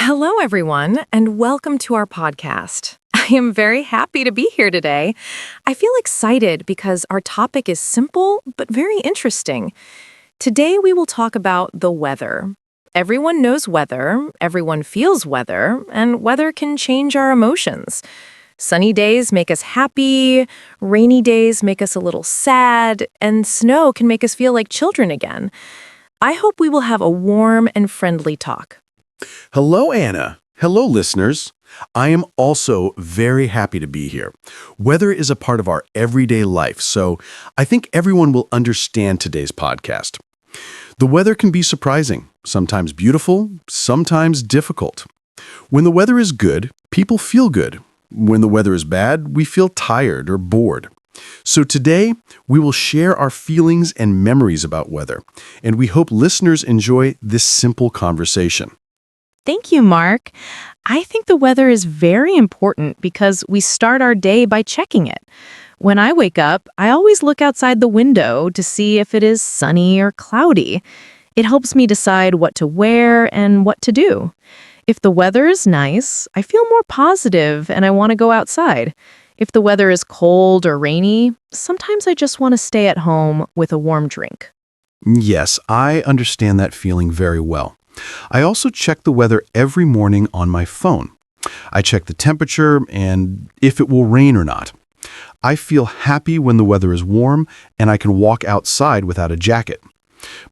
Hello, everyone, and welcome to our podcast. I am very happy to be here today. I feel excited because our topic is simple but very interesting. Today, we will talk about the weather. Everyone knows weather, everyone feels weather, and weather can change our emotions. Sunny days make us happy, rainy days make us a little sad, and snow can make us feel like children again. I hope we will have a warm and friendly talk. Hello, Anna. Hello, listeners. I am also very happy to be here. Weather is a part of our everyday life, so I think everyone will understand today's podcast. The weather can be surprising, sometimes beautiful, sometimes difficult. When the weather is good, people feel good. When the weather is bad, we feel tired or bored. So today, we will share our feelings and memories about weather, and we hope listeners enjoy this simple conversation. Thank you, Mark. I think the weather is very important because we start our day by checking it. When I wake up, I always look outside the window to see if it is sunny or cloudy. It helps me decide what to wear and what to do. If the weather is nice, I feel more positive and I want to go outside. If the weather is cold or rainy, sometimes I just want to stay at home with a warm drink. Yes, I understand that feeling very well. I also check the weather every morning on my phone. I check the temperature and if it will rain or not. I feel happy when the weather is warm and I can walk outside without a jacket.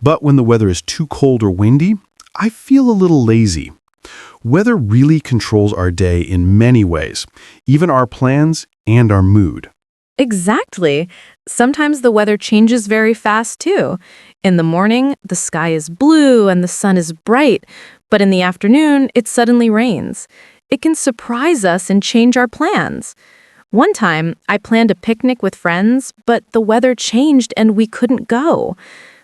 But when the weather is too cold or windy, I feel a little lazy. Weather really controls our day in many ways, even our plans and our mood. Exactly. Sometimes the weather changes very fast, too. In the morning, the sky is blue and the sun is bright, but in the afternoon, it suddenly rains. It can surprise us and change our plans. One time, I planned a picnic with friends, but the weather changed and we couldn't go.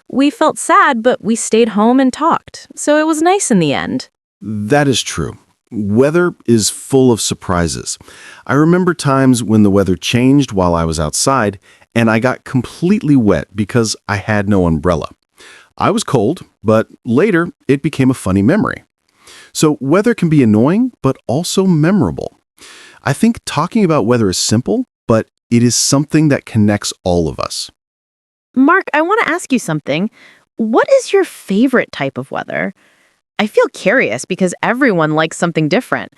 We felt sad, but we stayed home and talked, so it was nice in the end. That is true. Weather is full of surprises. I remember times when the weather changed while I was outside, and I got completely wet because I had no umbrella. I was cold, but later it became a funny memory. So weather can be annoying, but also memorable. I think talking about weather is simple, but it is something that connects all of us. Mark, I want to ask you something. What is your favorite type of weather? I feel curious because everyone likes something different.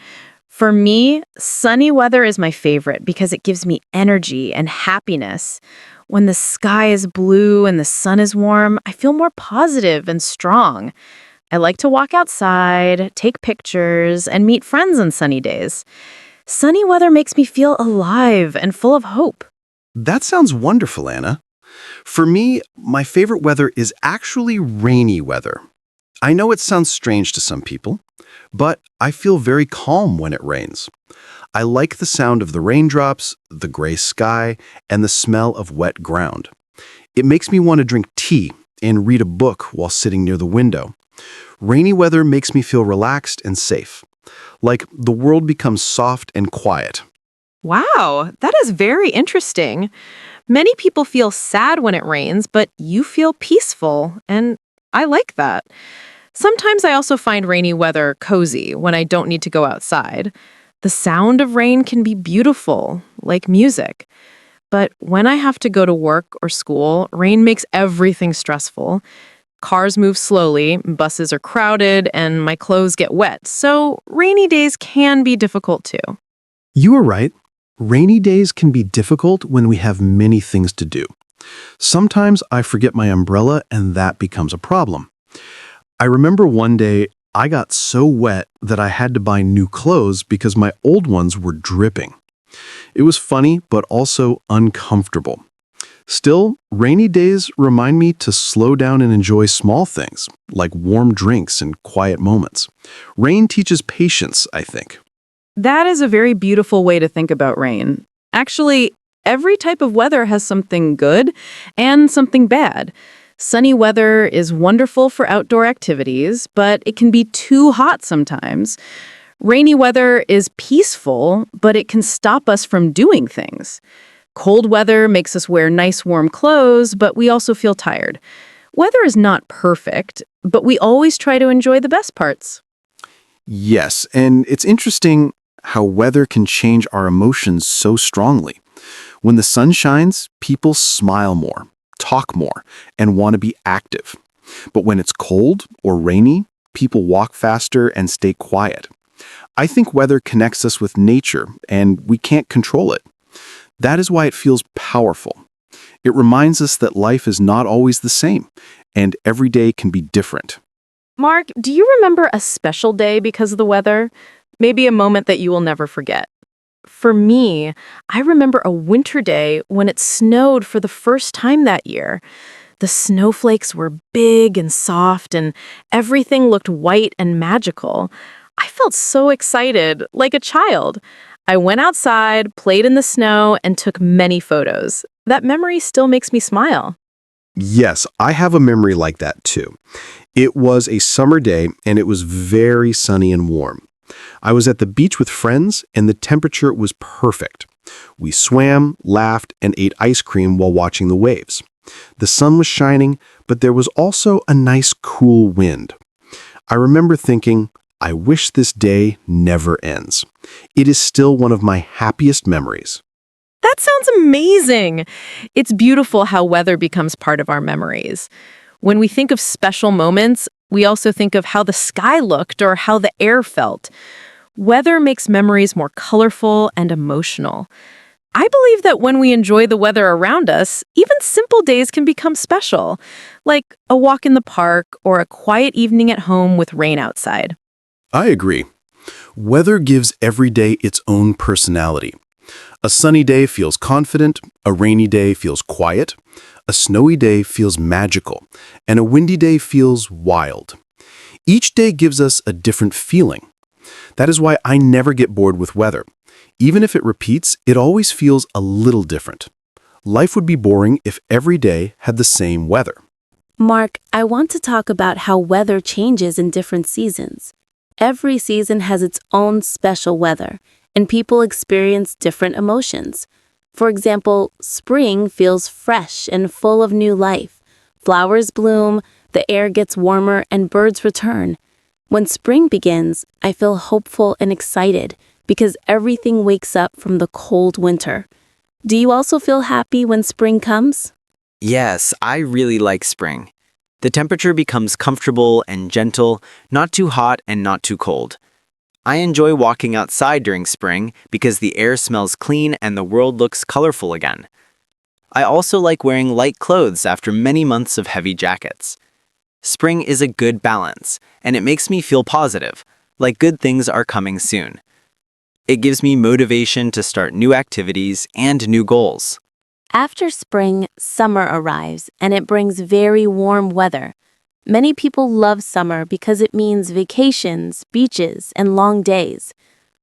For me, sunny weather is my favorite because it gives me energy and happiness. When the sky is blue and the sun is warm, I feel more positive and strong. I like to walk outside, take pictures, and meet friends on sunny days. Sunny weather makes me feel alive and full of hope. That sounds wonderful, Anna. For me, my favorite weather is actually rainy weather. I know it sounds strange to some people, but I feel very calm when it rains. I like the sound of the raindrops, the gray sky, and the smell of wet ground. It makes me want to drink tea and read a book while sitting near the window. Rainy weather makes me feel relaxed and safe, like the world becomes soft and quiet. Wow, that is very interesting. Many people feel sad when it rains, but you feel peaceful, and I like that. Sometimes I also find rainy weather cozy when I don't need to go outside. The sound of rain can be beautiful, like music. But when I have to go to work or school, rain makes everything stressful. Cars move slowly, buses are crowded, and my clothes get wet, so rainy days can be difficult too. You are right. Rainy days can be difficult when we have many things to do. Sometimes I forget my umbrella and that becomes a problem. I remember one day I got so wet that I had to buy new clothes because my old ones were dripping. It was funny, but also uncomfortable. Still, rainy days remind me to slow down and enjoy small things, like warm drinks and quiet moments. Rain teaches patience, I think. That is a very beautiful way to think about rain. Actually, every type of weather has something good and something bad. Sunny weather is wonderful for outdoor activities, but it can be too hot sometimes. Rainy weather is peaceful, but it can stop us from doing things. Cold weather makes us wear nice warm clothes, but we also feel tired. Weather is not perfect, but we always try to enjoy the best parts. Yes, and it's interesting how weather can change our emotions so strongly. When the sun shines, people smile more, talk more, and want to be active. But when it's cold or rainy, people walk faster and stay quiet. I think weather connects us with nature, and we can't control it. That is why it feels powerful. It reminds us that life is not always the same, and every day can be different. Mark, do you remember a special day because of the weather? Maybe a moment that you will never forget. For me, I remember a winter day when it snowed for the first time that year. The snowflakes were big and soft, and everything looked white and magical. I felt so excited, like a child. I went outside, played in the snow, and took many photos. That memory still makes me smile. Yes, I have a memory like that too. It was a summer day and it was very sunny and warm. I was at the beach with friends and the temperature was perfect. We swam, laughed, and ate ice cream while watching the waves. The sun was shining, but there was also a nice cool wind. I remember thinking, I wish this day never ends. It is still one of my happiest memories. That sounds amazing. It's beautiful how weather becomes part of our memories. When we think of special moments, we also think of how the sky looked or how the air felt. Weather makes memories more colorful and emotional. I believe that when we enjoy the weather around us, even simple days can become special, like a walk in the park or a quiet evening at home with rain outside. I agree. Weather gives every day its own personality. A sunny day feels confident, a rainy day feels quiet, a snowy day feels magical, and a windy day feels wild. Each day gives us a different feeling. That is why I never get bored with weather. Even if it repeats, it always feels a little different. Life would be boring if every day had the same weather. Mark, I want to talk about how weather changes in different seasons. Every season has its own special weather, and people experience different emotions. For example, spring feels fresh and full of new life. Flowers bloom, the air gets warmer, and birds return. When spring begins, I feel hopeful and excited because everything wakes up from the cold winter. Do you also feel happy when spring comes? Yes, I really like spring. The temperature becomes comfortable and gentle, not too hot and not too cold. I enjoy walking outside during spring because the air smells clean and the world looks colorful again. I also like wearing light clothes after many months of heavy jackets. Spring is a good balance, and it makes me feel positive, like good things are coming soon. It gives me motivation to start new activities and new goals. After spring, summer arrives, and it brings very warm weather. Many people love summer because it means vacations, beaches, and long days.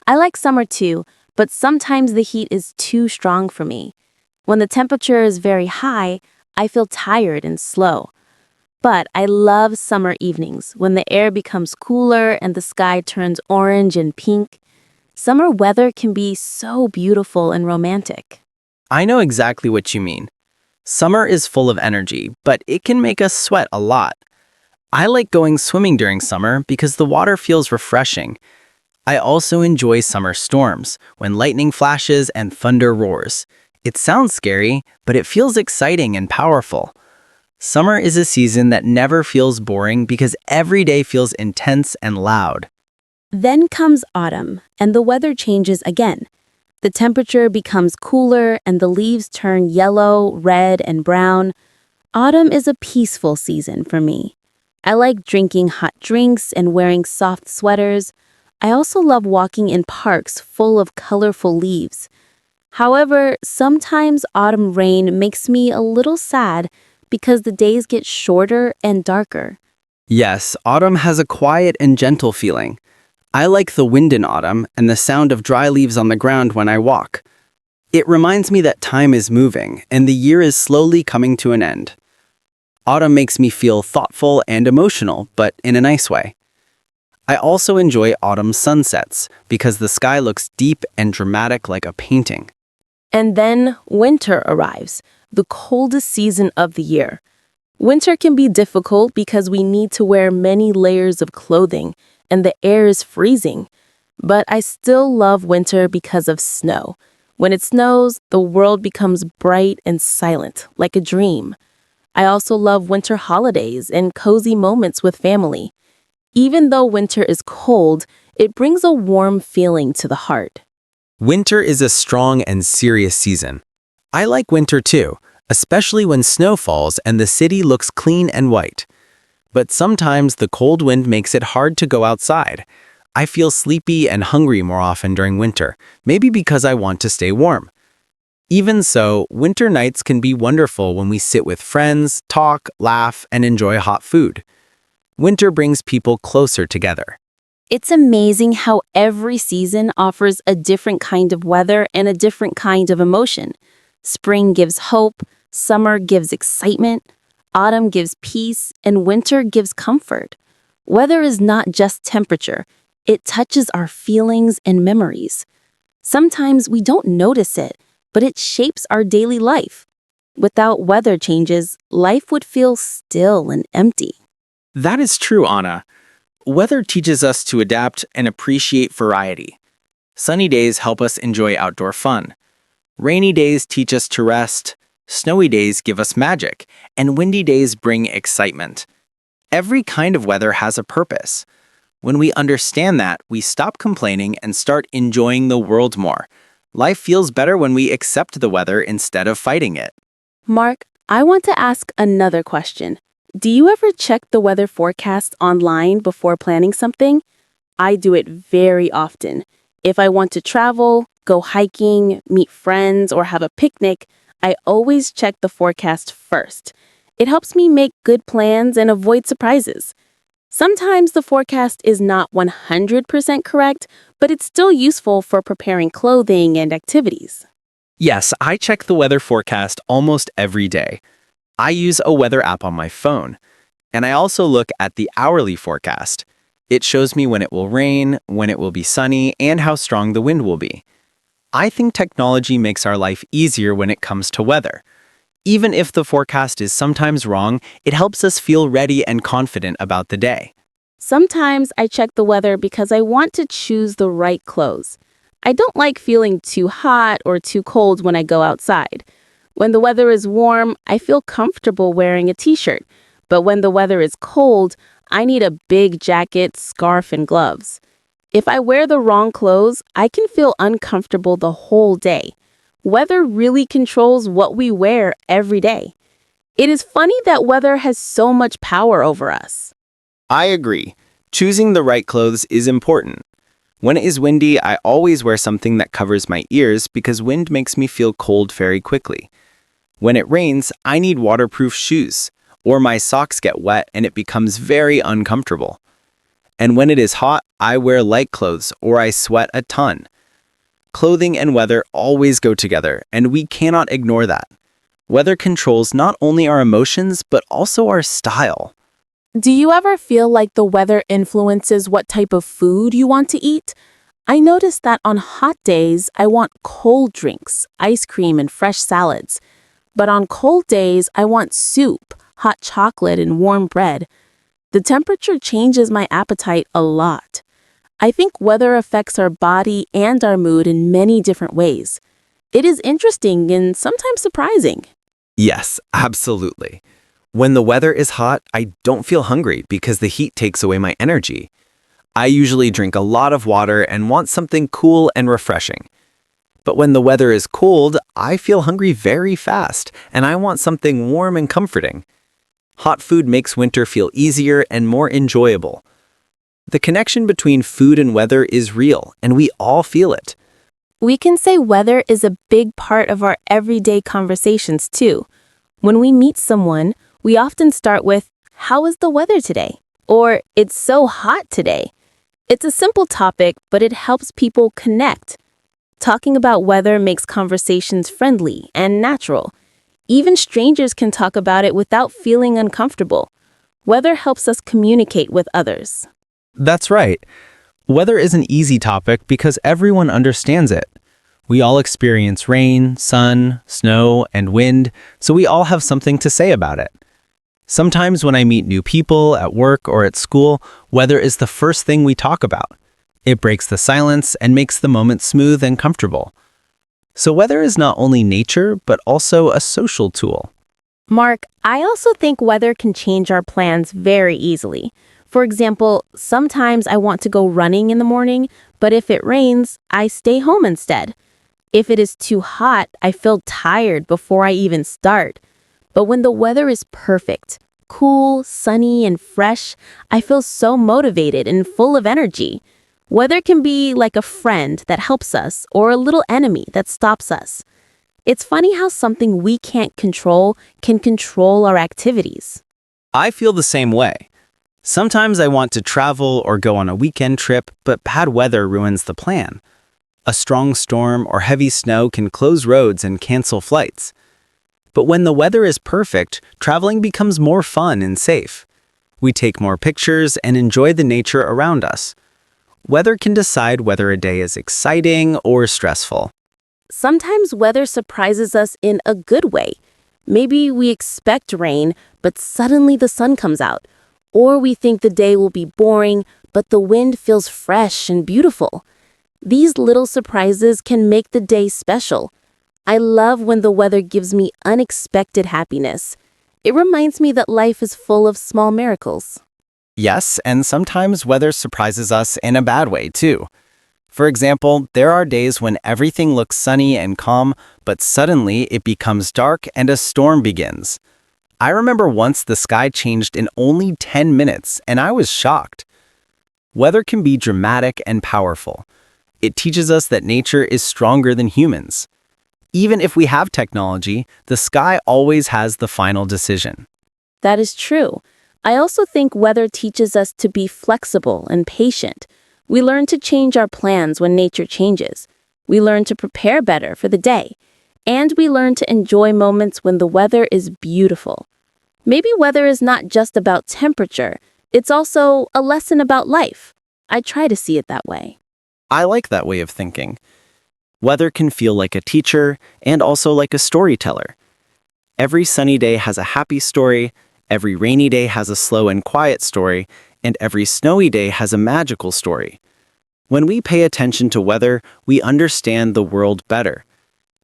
I like summer too, but sometimes the heat is too strong for me. When the temperature is very high, I feel tired and slow. But I love summer evenings when the air becomes cooler and the sky turns orange and pink. Summer weather can be so beautiful and romantic. I know exactly what you mean. Summer is full of energy, but it can make us sweat a lot. I like going swimming during summer because the water feels refreshing. I also enjoy summer storms, when lightning flashes and thunder roars. It sounds scary, but it feels exciting and powerful. Summer is a season that never feels boring because every day feels intense and loud. Then comes autumn, and the weather changes again. The temperature becomes cooler and the leaves turn yellow, red, and brown. Autumn is a peaceful season for me. I like drinking hot drinks and wearing soft sweaters. I also love walking in parks full of colorful leaves. However, sometimes autumn rain makes me a little sad because the days get shorter and darker. Yes, autumn has a quiet and gentle feeling. I like the wind in autumn and the sound of dry leaves on the ground when I walk. It reminds me that time is moving and the year is slowly coming to an end. Autumn makes me feel thoughtful and emotional, but in a nice way. I also enjoy autumn sunsets because the sky looks deep and dramatic like a painting. And then winter arrives, the coldest season of the year. Winter can be difficult because we need to wear many layers of clothing, and the air is freezing. But I still love winter because of snow. When it snows, the world becomes bright and silent, like a dream. I also love winter holidays and cozy moments with family. Even though winter is cold, it brings a warm feeling to the heart. Winter is a strong and serious season. I like winter too, especially when snow falls and the city looks clean and white. But sometimes the cold wind makes it hard to go outside. I feel sleepy and hungry more often during winter, maybe because I want to stay warm. Even so, winter nights can be wonderful when we sit with friends, talk, laugh, and enjoy hot food. Winter brings people closer together. It's amazing how every season offers a different kind of weather and a different kind of emotion. Spring gives hope, summer gives excitement, autumn gives peace, and winter gives comfort. Weather is not just temperature. It touches our feelings and memories. Sometimes we don't notice it, but it shapes our daily life. Without weather changes, life would feel still and empty. That is true, Anna. Weather teaches us to adapt and appreciate variety. Sunny days help us enjoy outdoor fun. Rainy days teach us to rest. Snowy days give us magic, and windy days bring excitement. Every kind of weather has a purpose. When we understand that, we stop complaining and start enjoying the world more. Life feels better when we accept the weather instead of fighting it. Mark, I want to ask another question. Do you ever check the weather forecast online before planning something? I do it very often. If I want to travel, go hiking, meet friends, or have a picnic, I always check the forecast first. It helps me make good plans and avoid surprises. Sometimes the forecast is not 100% correct, but it's still useful for preparing clothing and activities. Yes, I check the weather forecast almost every day. I use a weather app on my phone, and I also look at the hourly forecast. It shows me when it will rain, when it will be sunny, and how strong the wind will be. I think technology makes our life easier when it comes to weather. Even if the forecast is sometimes wrong, it helps us feel ready and confident about the day. Sometimes I check the weather because I want to choose the right clothes. I don't like feeling too hot or too cold when I go outside. When the weather is warm, I feel comfortable wearing a t-shirt. But when the weather is cold, I need a big jacket, scarf, and gloves. If I wear the wrong clothes, I can feel uncomfortable the whole day. Weather really controls what we wear every day. It is funny that weather has so much power over us. I agree. Choosing the right clothes is important. When it is windy, I always wear something that covers my ears because wind makes me feel cold very quickly. When it rains, I need waterproof shoes, or my socks get wet and it becomes very uncomfortable. And when it is hot, I wear light clothes or I sweat a ton. Clothing and weather always go together, and we cannot ignore that. Weather controls not only our emotions, but also our style. Do you ever feel like the weather influences what type of food you want to eat? I notice that on hot days, I want cold drinks, ice cream, and fresh salads. But on cold days, I want soup, hot chocolate, and warm bread. The temperature changes my appetite a lot. I think weather affects our body and our mood in many different ways. It is interesting and sometimes surprising. Yes, absolutely. When the weather is hot, I don't feel hungry because the heat takes away my energy. I usually drink a lot of water and want something cool and refreshing. But when the weather is cold, I feel hungry very fast, and I want something warm and comforting. Hot food makes winter feel easier and more enjoyable. The connection between food and weather is real, and we all feel it. We can say weather is a big part of our everyday conversations too. When we meet someone, we often start with, "How is the weather today?" Or, "It's so hot today." It's a simple topic, but it helps people connect. Talking about weather makes conversations friendly and natural. Even strangers can talk about it without feeling uncomfortable. Weather helps us communicate with others. That's right. Weather is an easy topic because everyone understands it. We all experience rain, sun, snow, and wind, so we all have something to say about it. Sometimes when I meet new people at work or at school, weather is the first thing we talk about. It breaks the silence and makes the moment smooth and comfortable. So weather is not only nature, but also a social tool. Mark, I also think weather can change our plans very easily. For example, sometimes I want to go running in the morning, but if it rains, I stay home instead. If it is too hot, I feel tired before I even start. But when the weather is perfect, cool, sunny, and fresh, I feel so motivated and full of energy. Weather can be like a friend that helps us or a little enemy that stops us. It's funny how something we can't control can control our activities. I feel the same way. Sometimes I want to travel or go on a weekend trip, but bad weather ruins the plan. A strong storm or heavy snow can close roads and cancel flights. But when the weather is perfect, traveling becomes more fun and safe. We take more pictures and enjoy the nature around us. Weather can decide whether a day is exciting or stressful. Sometimes weather surprises us in a good way. Maybe we expect rain, but suddenly the sun comes out. Or we think the day will be boring, but the wind feels fresh and beautiful. These little surprises can make the day special. I love when the weather gives me unexpected happiness. It reminds me that life is full of small miracles. Yes, and sometimes weather surprises us in a bad way, too. For example, there are days when everything looks sunny and calm, but suddenly it becomes dark and a storm begins. I remember once the sky changed in only 10 minutes, and I was shocked. Weather can be dramatic and powerful. It teaches us that nature is stronger than humans. Even if we have technology, the sky always has the final decision. That is true. I also think weather teaches us to be flexible and patient. We learn to change our plans when nature changes. We learn to prepare better for the day. And we learn to enjoy moments when the weather is beautiful. Maybe weather is not just about temperature. It's also a lesson about life. I try to see it that way. I like that way of thinking. Weather can feel like a teacher and also like a storyteller. Every sunny day has a happy story, every rainy day has a slow and quiet story, and every snowy day has a magical story. When we pay attention to weather, we understand the world better.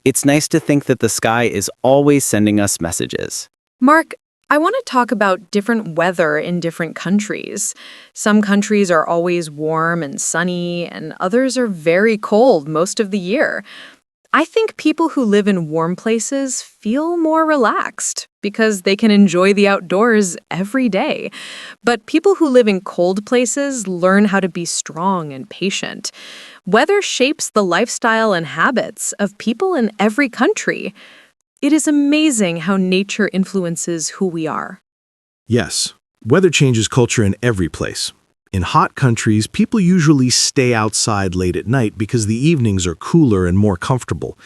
It's nice to think that the sky is always sending us messages. Mark, I want to talk about different weather in different countries. Some countries are always warm and sunny, and others are very cold most of the year. I think people who live in warm places feel more relaxed because they can enjoy the outdoors every day. But people who live in cold places learn how to be strong and patient. Weather shapes the lifestyle and habits of people in every country. It is amazing how nature influences who we are. Yes, weather changes culture in every place. In hot countries, people usually stay outside late at night because the evenings are cooler and more comfortable.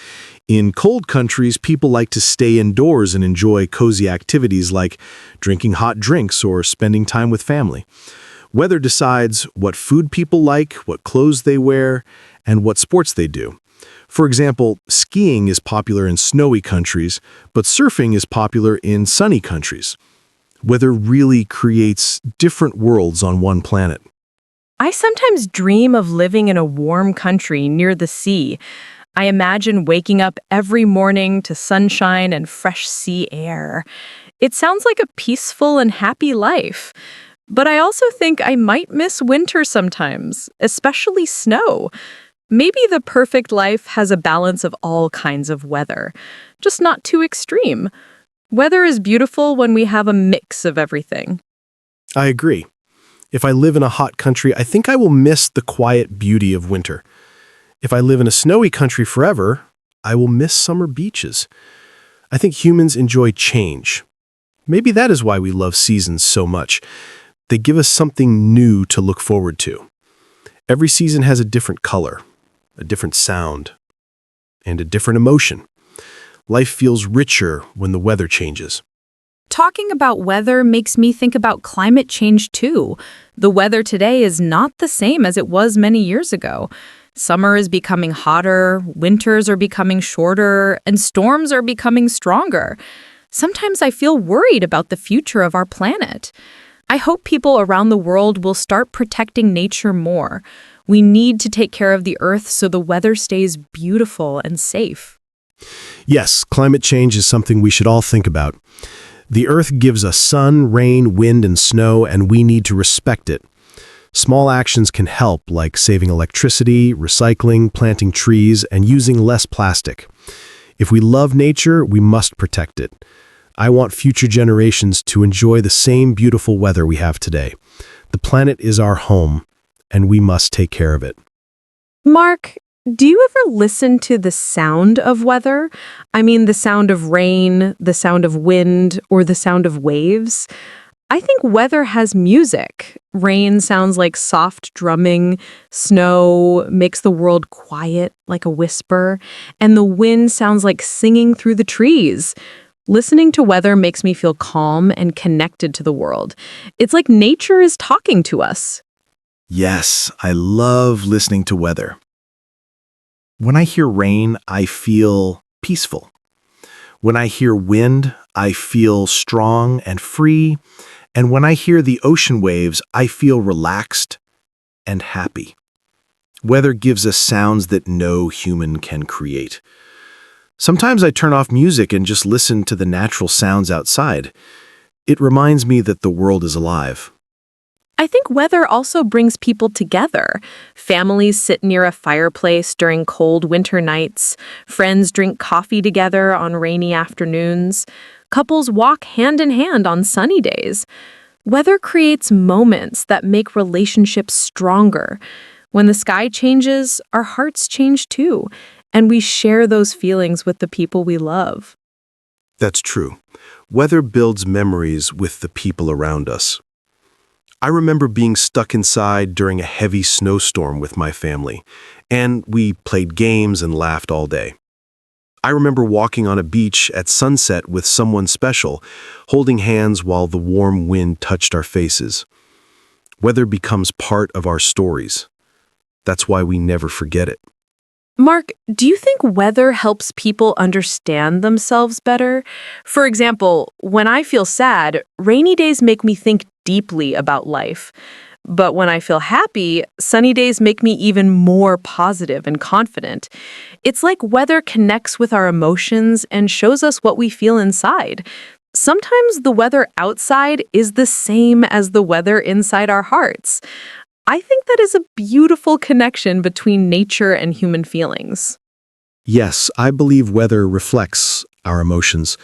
In cold countries, people like to stay indoors and enjoy cozy activities like drinking hot drinks or spending time with family. Weather decides what food people like, what clothes they wear, and what sports they do. For example, skiing is popular in snowy countries, but surfing is popular in sunny countries. Weather really creates different worlds on one planet. I sometimes dream of living in a warm country near the sea. I imagine waking up every morning to sunshine and fresh sea air. It sounds like a peaceful and happy life. But I also think I might miss winter sometimes, especially snow. Maybe the perfect life has a balance of all kinds of weather, just not too extreme. Weather is beautiful when we have a mix of everything. I agree. If I live in a hot country, I think I will miss the quiet beauty of winter. If I live in a snowy country forever, I will miss summer beaches. I think humans enjoy change. Maybe that is why we love seasons so much. They give us something new to look forward to. Every season has a different color, a different sound, and a different emotion. Life feels richer when the weather changes. Talking about weather makes me think about climate change too. The weather today is not the same as it was many years ago. Summer is becoming hotter, winters are becoming shorter, and storms are becoming stronger. Sometimes I feel worried about the future of our planet. I hope people around the world will start protecting nature more. We need to take care of the Earth so the weather stays beautiful and safe. Yes, climate change is something we should all think about. The Earth gives us sun, rain, wind, and snow, and we need to respect it. Small actions can help, like saving electricity, recycling, planting trees, and using less plastic. If we love nature, we must protect it. I want future generations to enjoy the same beautiful weather we have today. The planet is our home, and we must take care of it. Mark, do you ever listen to the sound of weather? I mean, the sound of rain, the sound of wind, or the sound of waves? I think weather has music. Rain sounds like soft drumming, snow makes the world quiet like a whisper, and the wind sounds like singing through the trees. Listening to weather makes me feel calm and connected to the world. It's like nature is talking to us. Yes, I love listening to weather. When I hear rain, I feel peaceful. When I hear wind, I feel strong and free. And when I hear the ocean waves, I feel relaxed and happy. Weather gives us sounds that no human can create. Sometimes I turn off music and just listen to the natural sounds outside. It reminds me that the world is alive. I think weather also brings people together. Families sit near a fireplace during cold winter nights. Friends drink coffee together on rainy afternoons. Couples walk hand in hand on sunny days. Weather creates moments that make relationships stronger. When the sky changes, our hearts change too, and we share those feelings with the people we love. That's true. Weather builds memories with the people around us. I remember being stuck inside during a heavy snowstorm with my family, and we played games and laughed all day. I remember walking on a beach at sunset with someone special, holding hands while the warm wind touched our faces. Weather becomes part of our stories. That's why we never forget it. Mark, do you think weather helps people understand themselves better? For example, when I feel sad, rainy days make me think deeply about life. But when I feel happy, sunny days make me even more positive and confident. It's like weather connects with our emotions and shows us what we feel inside. Sometimes the weather outside is the same as the weather inside our hearts. I think that is a beautiful connection between nature and human feelings. Yes, I believe weather reflects our emotions.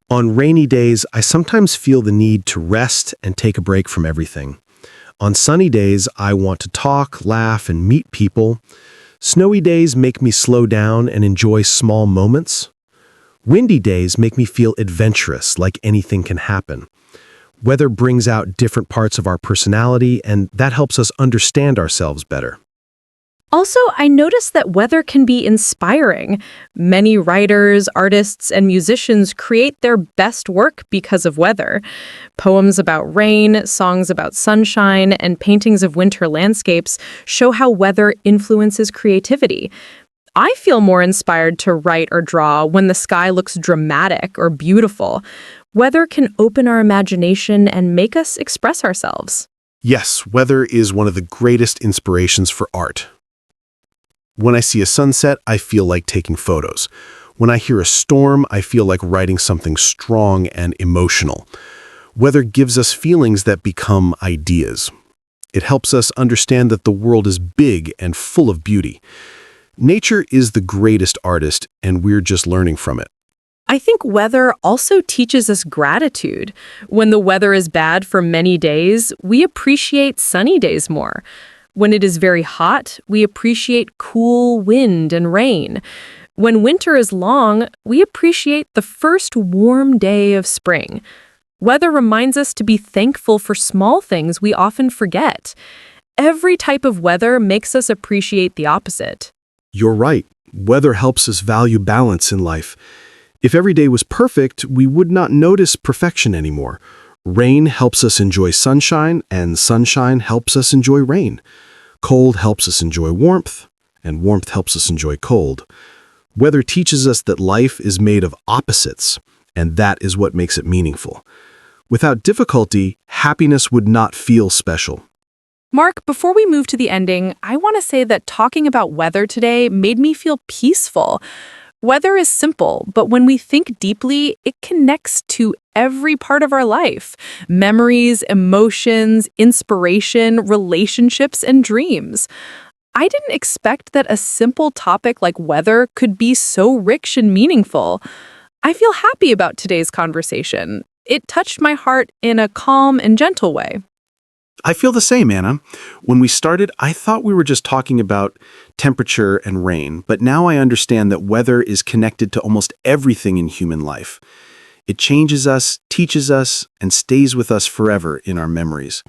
On rainy days, I sometimes feel the need to rest and take a break from everything. On sunny days, I want to talk, laugh, and meet people. Snowy days make me slow down and enjoy small moments. Windy days make me feel adventurous, like anything can happen. Weather brings out different parts of our personality, and that helps us understand ourselves better. Also, I noticed that weather can be inspiring. Many writers, artists, and musicians create their best work because of weather. Poems about rain, songs about sunshine, and paintings of winter landscapes show how weather influences creativity. I feel more inspired to write or draw when the sky looks dramatic or beautiful. Weather can open our imagination and make us express ourselves. Yes, weather is one of the greatest inspirations for art. When I see a sunset, I feel like taking photos. When I hear a storm, I feel like writing something strong and emotional. Weather gives us feelings that become ideas. It helps us understand that the world is big and full of beauty. Nature is the greatest artist, and we're just learning from it. I think weather also teaches us gratitude. When the weather is bad for many days, we appreciate sunny days more. When it is very hot, we appreciate cool wind and rain. When winter is long, we appreciate the first warm day of spring. Weather reminds us to be thankful for small things we often forget. Every type of weather makes us appreciate the opposite. You're right. Weather helps us value balance in life. If every day was perfect, we would not notice perfection anymore. Rain helps us enjoy sunshine, and sunshine helps us enjoy rain. Cold helps us enjoy warmth, and warmth helps us enjoy cold. Weather teaches us that life is made of opposites, and that is what makes it meaningful. Without difficulty, happiness would not feel special. Mark, before we move to the ending, I want to say that talking about weather today made me feel peaceful. Weather is simple, but when we think deeply, it connects to every part of our life. Memories, emotions, inspiration, relationships, and dreams. I didn't expect that a simple topic like weather could be so rich and meaningful. I feel happy about today's conversation. It touched my heart in a calm and gentle way. I feel the same, Anna. When we started, I thought we were just talking about temperature and rain, but now I understand that weather is connected to almost everything in human life. It changes us, teaches us, and stays with us forever in our memories.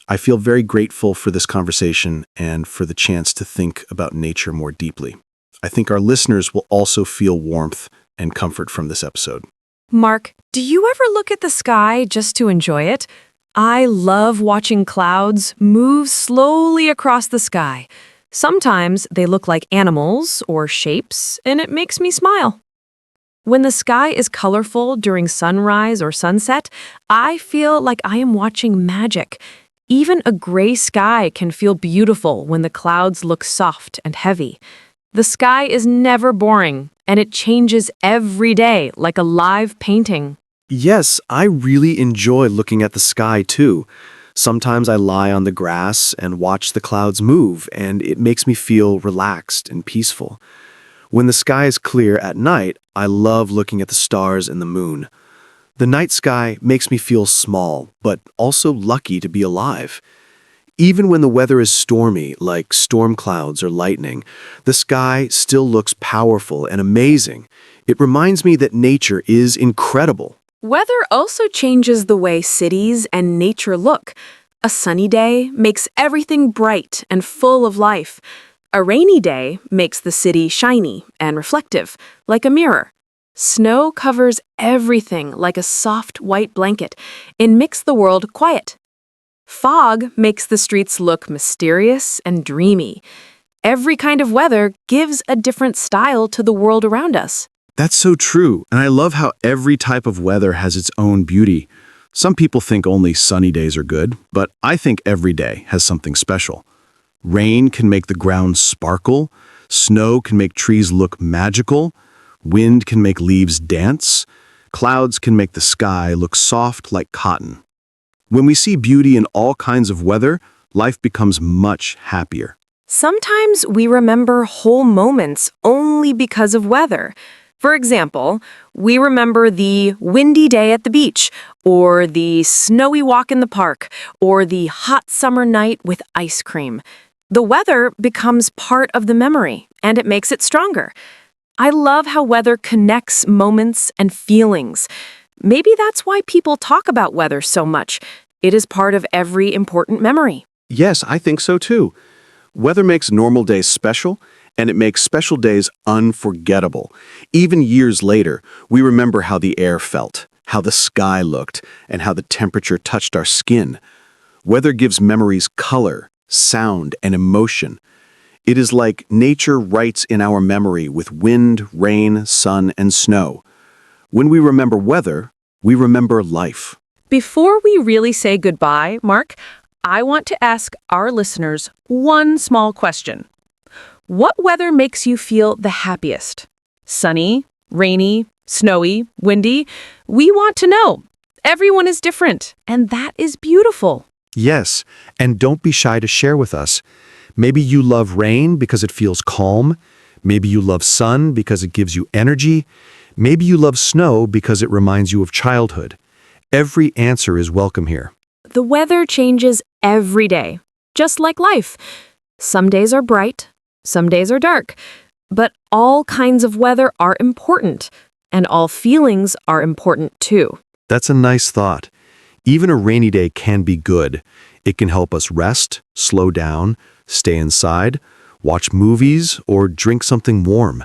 I feel very grateful for this conversation and for the chance to think about nature more deeply. I think our listeners will also feel warmth and comfort from this episode. Mark, do you ever look at the sky just to enjoy it? I love watching clouds move slowly across the sky. Sometimes they look like animals or shapes, and it makes me smile. When the sky is colorful during sunrise or sunset, I feel like I am watching magic. Even a gray sky can feel beautiful when the clouds look soft and heavy. The sky is never boring, and it changes every day like a live painting. Yes, I really enjoy looking at the sky too. Sometimes I lie on the grass and watch the clouds move, and it makes me feel relaxed and peaceful. When the sky is clear at night, I love looking at the stars and the moon. The night sky makes me feel small, but also lucky to be alive. Even when the weather is stormy, like storm clouds or lightning, the sky still looks powerful and amazing. It reminds me that nature is incredible. Weather also changes the way cities and nature look. A sunny day makes everything bright and full of life. A rainy day makes the city shiny and reflective, like a mirror. Snow covers everything like a soft white blanket and makes the world quiet. Fog makes the streets look mysterious and dreamy. Every kind of weather gives a different style to the world around us. That's so true, and I love how every type of weather has its own beauty. Some people think only sunny days are good, but I think every day has something special. Rain can make the ground sparkle, snow can make trees look magical, wind can make leaves dance, clouds can make the sky look soft like cotton. When we see beauty in all kinds of weather, life becomes much happier. Sometimes we remember whole moments only because of weather. For example, we remember the windy day at the beach, or the snowy walk in the park, or the hot summer night with ice cream. The weather becomes part of the memory, and it makes it stronger. I love how weather connects moments and feelings. Maybe that's why people talk about weather so much. It is part of every important memory. Yes, I think so too. Weather makes normal days special, and it makes special days unforgettable. Even years later, we remember how the air felt, how the sky looked, and how the temperature touched our skin. Weather gives memories color, sound, and emotion. It is like nature writes in our memory with wind, rain, sun, and snow. When we remember weather, we remember life. Before we really say goodbye, Mark, I want to ask our listeners one small question. What weather makes you feel the happiest? Sunny, rainy, snowy, windy? We want to know. Everyone is different, and that is beautiful. Yes, and don't be shy to share with us. Maybe you love rain because it feels calm. Maybe you love sun because it gives you energy. Maybe you love snow because it reminds you of childhood. Every answer is welcome here. The weather changes every day, just like life. Some days are bright, some days are dark, but all kinds of weather are important, and all feelings are important too. That's a nice thought. Even a rainy day can be good. It can help us rest, slow down, stay inside, watch movies, or drink something warm.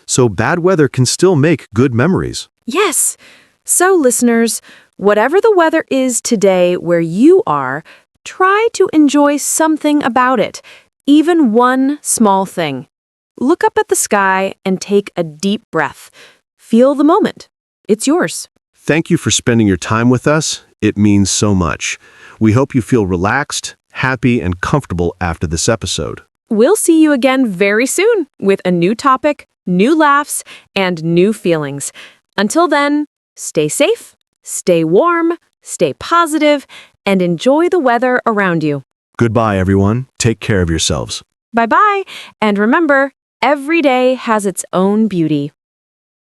So bad weather can still make good memories. Yes. So, listeners, whatever the weather is today where you are, try to enjoy something about it, even one small thing. Look up at the sky and take a deep breath. Feel the moment. it's yours. Thank you for spending your time with us. It means so much. We hope you feel relaxed, happy, and comfortable after this episode. We'll see you again very soon with a new topic, new laughs, and new feelings. Until then, stay safe, stay warm, stay positive, and enjoy the weather around you. Goodbye, everyone. Take care of yourselves. Bye-bye, and remember, every day has its own beauty.